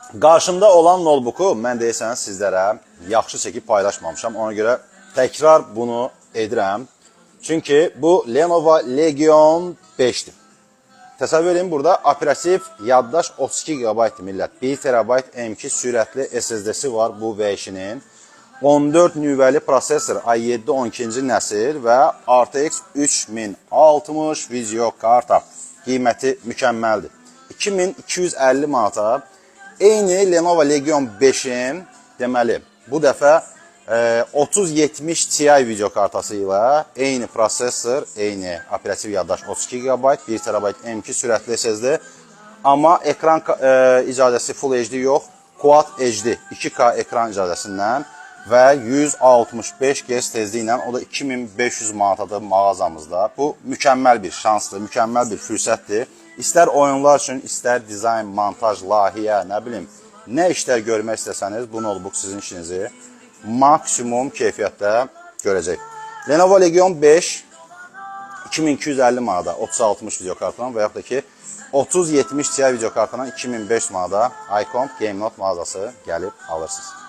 Qarşımda olan notebooku mən deyəsəniz sizlərə yaxşı çəkib paylaşmamışam. Ona görə təkrar bunu edirəm. Çünki bu Lenovo Legion 5'dir. Təsəvvür edin, burada operativ yaddaş 32 GB millət. 1 TB M2 sürətli SSD-si var bu V2-nin. 14 nüvəli prosesor i7 12-ci nəsil və RTX 3060 video karta. Qiyməti mükəmməldir. 2250 manata. Eyni Lenovo Legion 5'in deməli bu dəfə 3070 Ti video kartası ilə eyni prosesor, eyni operativ yaddaş 32 GB, 1 TB M2 sürətli SSD, amma ekran icazəsi Full HD yox, Quad HD 2K ekran icazəsindən və 165 Hz tezliklə, o da 2500 manatadır mağazamızda. Bu mükəmməl bir şansdır, mükəmməl bir fürsətdir. İstər oyunlar üçün, istər dizayn, montaj, layihə, nə bilim, nə işlər görmək istəsəniz, bu notebook sizin işinizi maksimum keyfiyyətdə görəcək. Lenovo Legion 5 2250 manada 3060 video kartından və yaxud da ki 3070 Ti video kartından 2500 manada iComp Game Note mağazası gəlib alırsınız.